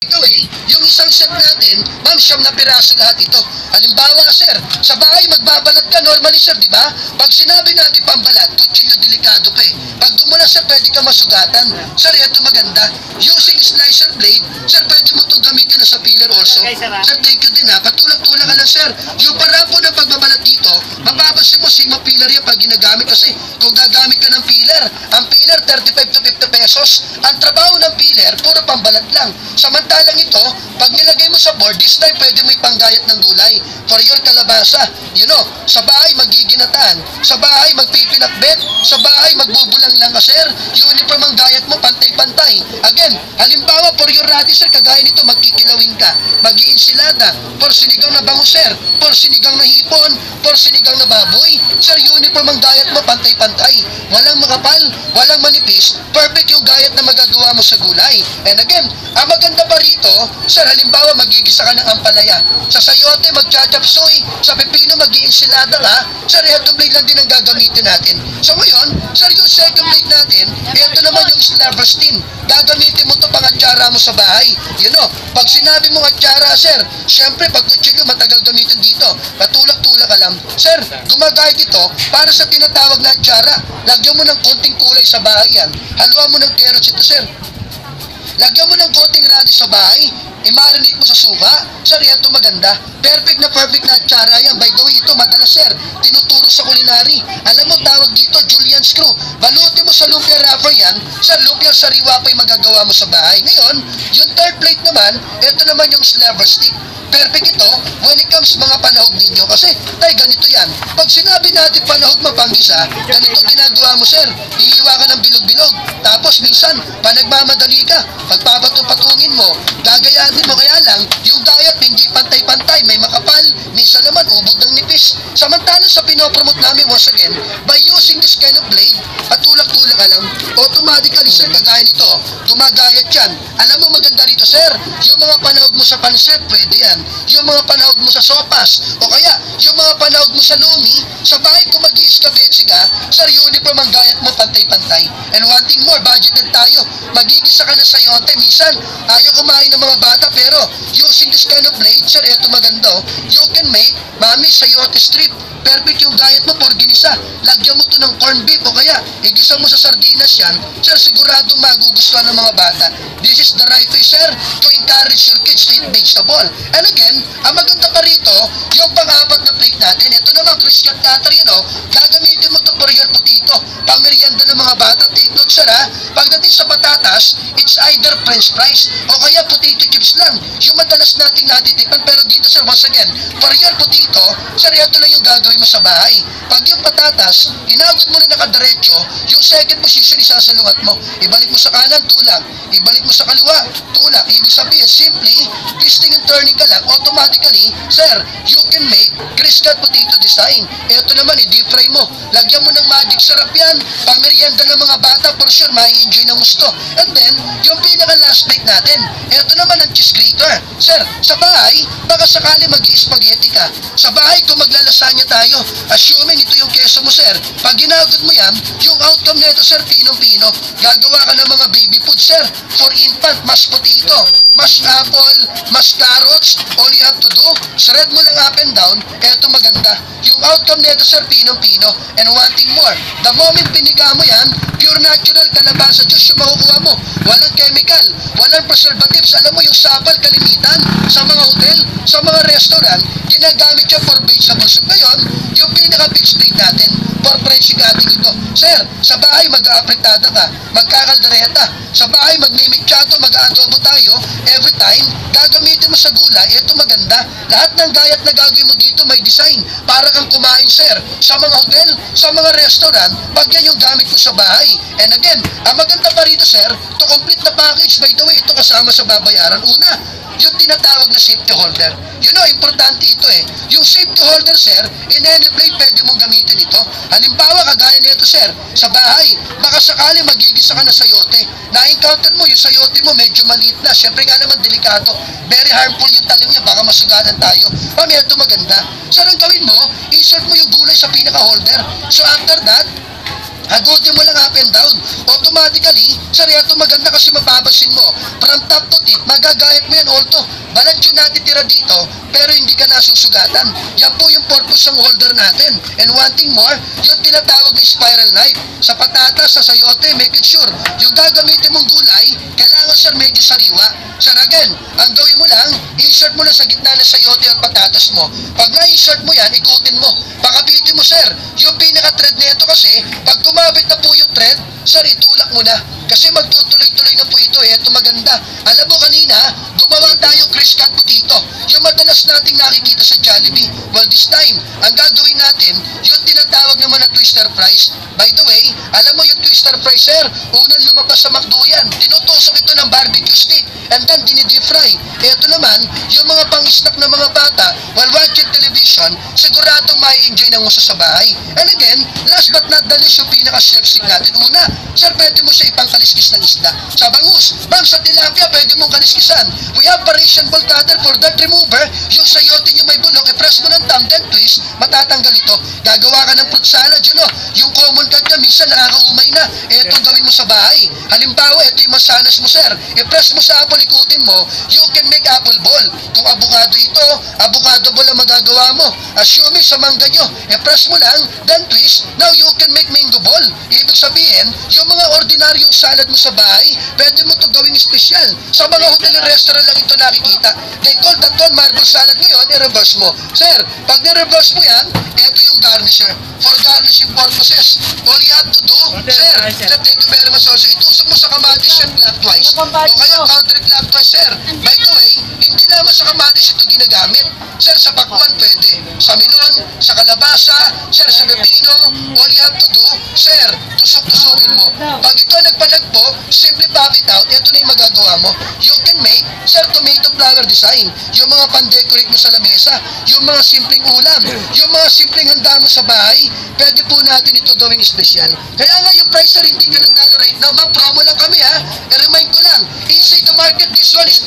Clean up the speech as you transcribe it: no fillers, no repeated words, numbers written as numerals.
Anyway, yung isang set natin, ma'am, 9 na piraso lahat ito. Halimbawa, sir, sa bahay magbabalat ka normally, sir, di ba? Pag sinabi natin pambalat, kutsilyo delikado pa eh. Pag dumula, sir, pwede ka masugatan. Sir, ito maganda. Using slicer blade, sir, pwede mo itong gamitin na sa peeler also. Sir, thank you din ha. Patulak-tulak ka lang, sir. Yung parang po ng pagbabalat dito, mapapansin mo, sima peeler yan pag ginagamit kasi kung gagamit ka ng peeler, ang peeler 35 to 50 pesos. Ang trabaho ng peeler, puro pambalat lang. Samantalang ito, pag nilagay mo sa board, this time pwede mo ipanggayat ng gulay. For your kalabasa, you know, sa bahay magiginataan, sa bahay magpipinakbet, sa bahay magbubulang lang ka, sir. Uniform ang gayat mo, pantay-pantay. Again, halimbawa, for your radish, sir, kagaya nito, magkikilawin ka, mag-iinsilada, for sinigang na bango, sir, for sinigang na hipon, for sinigang na baboy, sir, uniform ang gayat mo, pantay-pantay. Walang makapal, walang manipis, perfect yung gayat na magagawa mo sa gulay. And again, ang maganda pa rito, sir, halimbawa magigisa ka ng ampalaya. Sa sayote, magchachapsoy. Sa pepino, mag-iinsilada ka. Sir, ito blade lang din ang gagamitin natin. So ngayon, sir, yung second blade natin, ito naman yung Slaverstein. Gagamitin mo to pang atsara mo sa bahay. You know, pag sinabi mo atsara, sir, syempre, pag kutsilyo, matagal gamitin dito. Patulak-tulak ka lang. Sir, gumagayad ito para sa tinatawag na atsara. Lagyan mo ng konting kulay sa bahay yan. Haluan mo ng carrots ito, sir. Lagyan mo ng konting radish sa bahay, i-marinate mo sa suka. Sir, ito maganda. Perfect na atsara yan. By the way, ito madalas, sir, tinuturo sa culinary. Alam mo, tawag dito, Julian screw. Balutin mo sa lumpia wrapper yan. Sir, lumpia sariwa pa yung magagawa mo sa bahay. Ngayon, yung third plate naman, ito naman yung sliver stick. Perfect ito when it comes mga panahog ninyo. Kasi, tay, ganito yan. Pag sinabi natin panahog mapangisa, ganito ginagawa mo, sir. Hihiwa ka ng bilog-bilog. Tapos, minsan, panagmamadali ka. Pagpapatong-patungin mo, gagayahin mo. Kaya lang, yung gayat hindi pantay-pantay. May makapal. Minsan naman, ubod ng nipis. Samantalang sa pinopromote namin, once again, by using this kind of blade, patulak-tulak ka lang, automatically, sir, kagaya nito, gumagayat yan. Alam mo, maganda rito, sir, yung mga panahog mo sa panset, pwede yan. Yung mga panahog mo sa sopas, o kaya, yung mga panahog mo sa lumi, sa bahay kung mag-i-escabetsi ka, sir, uniform ang gayat mo, pantay-pantay. And one thing more, budgeted tayo, magigisa ka na sayote, minsan, ayaw kumain ng mga bata, pero, using this kind of blade, sir, ito maganda, you can make, mami, sayote strip. Perfect yung gayat mo for ginisa. Lagyan mo to ng corned beef o kaya igisa mo sa sardinas yan. Sir, siguradong magugustuhan ng mga bata. This is the right way, sir, to encourage your kids to eat vegetable. And again, ang maganda pa rito, yung pang-apat na plate natin, ito naman, Christian cutter, you know, gagamitin mo to for your potato. Pamerienda ng mga bata, take note, sir, ha? Pagdating sa patatas, it's either french fries o kaya potato chips lang. Yung madalas nating natitikman, pero dito, sir, once again, for your potato, sir, ito lang yung gagawin mo sa bahay. Pag yung patatas, inagod mo na nakadiretso, yung second position isasalungat mo. Ibalik mo sa kanan, tulak. Ibalik mo sa kaliwa, tulak. Ibig sabihin, simply, twisting and turning ka lang, automatically, sir, you can make criss-cut potato design. Ito naman, i-deep fry mo. Lagyan mo ng magic sarap yan. Pamerienda ng mga bata, for sure, ma-enjoy ng gusto. And then, yung pinaka-last plate natin, ito naman ang cheese grater. Sir, sa bahay, baka sakali mag-i-spaghetti ka. Sa bahay, kung maglalasanya tayo, assuming ito yung keso mo, sir, pag ginagod mo yan, yung outcome nito, sir, pinong-pino. Gagawa ka ng mga baby food, sir, for infant, mashed potato, mashed apple, mashed carrots. All you have to do, shred mo lang up and down, eto maganda. Yung outcome nito, sir, pinong-pino. And one thing more, the moment piniga mo yan, pure natural kalabasa juice yung makukuha mo. Walang chemical, walang preservatives. Alam mo, yung sapal kalimitan sa mga hotel, sa mga restaurant, ginagamit siya for vegetable soup. Ngayon, yung pinaka-big plate natin, for French cutting ito. Sir, sa bahay mag-aapretada ka, magkakaldereta. Sa bahay magmimikchato, mag-aadobo tayo. Every time, gagamitin mo sa gulay, ito maganda. Lahat ng gayat na gagawin mo dito may design. Para kang kumain, sir, sa mga hotel, sa mga restaurant, pag yan yung gamit mo sa bahay. And again, ang maganda pa rito, sir, to complete na package, by the way, ito kasama sa babayaran. Una, yung tinatawag na safety holder. You know, importante ito eh. Yung safety holder, sir, in any plate, pwede mong gamitin ito. Halimbawa, kagaya nito, sir, sa bahay, baka sakali magigisa ka na sayote. Na-encounter mo, yung sayote mo medyo maliit na. Siyempre nga naman, delikado. Very harmful yung talim niya, baka masuganan tayo. Mami, ito maganda. Sir, ang gawin mo, insert mo yung gulay sa pinaka-holder. So after that, Hagutin mo lang up and down. Automatically, sir, ito maganda kasi mapapansin mo. From top to tip, magagayat mo yan, Alto. Balat yung natitira dito, pero hindi ka nasusugatan. Yan po yung purpose ng holder natin. And one thing more, yung tinatawag na spiral knife. Sa patatas, sa sayote, make it sure, yung gagamitin mong gulay, kailangan, sir, medyo sariwa. Sir, again, ang gawin mo lang, insert mo na sa gitna ng sayote at patatas mo. Pag na-insert mo yan, ikutin mo. Pakapitin mo, sir. Yung pinaka-thread nito kasi, pag tumabit na po yung thread, sir, itulak mo na. Kasi magtutuloy-tuloy na po ito. Ito maganda. Alam mo kanina, gumawa tayo Chris cut potato. Yung madalas nating nakikita sa Jollibee. Well, this time, ang gagawin natin, yung tinatawag naman na twister fries. By the way, alam mo yung twister fries, sir, unang lumabas sa McDo yan. Tinutusok ito ng barbecue stick and then dinidi fry. Ito naman, yung mga pang-snack ng mga bata while watching television, siguradong mai-enjoy ng uso sa bahay. And again, last but not the least, yung pinaka-chef stick natin. Una, sir, pwede mo siya ipangkaliskis ng isda. Sa bangus, bang sa tilapia, pwede mong kaliskisan. We have variation ball cutter for that remover. Yung sayote nyo may bulok, i-press mo ng thumb, then twist, matatanggal ito. Gagawa ka ng fruit salad, yun o. Yung common cut niya, minsan nakakaumay na. Ito gawin mo sa bahay. Halimbawa, ito yung masanas mo, sir. I-press mo sa apple, ikutin mo, you can make apple ball. Kung avocado ito, avocado ball ang magagawa mo. Assuming sa mangga nyo, i-press mo lang, then twist, now you can make mango ball. Ibig sabihin, yung mga ordinaryong salad mo sa bahay, pwede mo to gawing special. Sa mga hotel and restaurant lang ito nakikita. They call that one marble salad ngayon, i-reverse mo. Sir, pag ni-reverse mo yan, ito yung garnisher. For garnishing purposes, all you have to do, sir, thank you very much also, itusok mo sa kamatis yan clockwise. O kaya counterclockwise, sir. By the way, hindi naman sa kamatis ito ginagamit. Sir, sa pakwan pwede. Sa milon, sa kalabasa, sir, sa pepino, all you have to do, sir, tusok-tusokin mo. Pag ito nagpanagpo, simply pop it out, ito na yung magagawa mo. You can make, sir, tomato flower design. Yung mga pan-decorate mo sa lamesa, yung mga simpleng ulam, yung mga simpleng handa mo sa bahay, pwede po natin ito gawing special. Kaya nga yung price, sir, hindi ka lang right now, ma'am, promo lang kami ha. I-remind ko lang, inside the market, this one is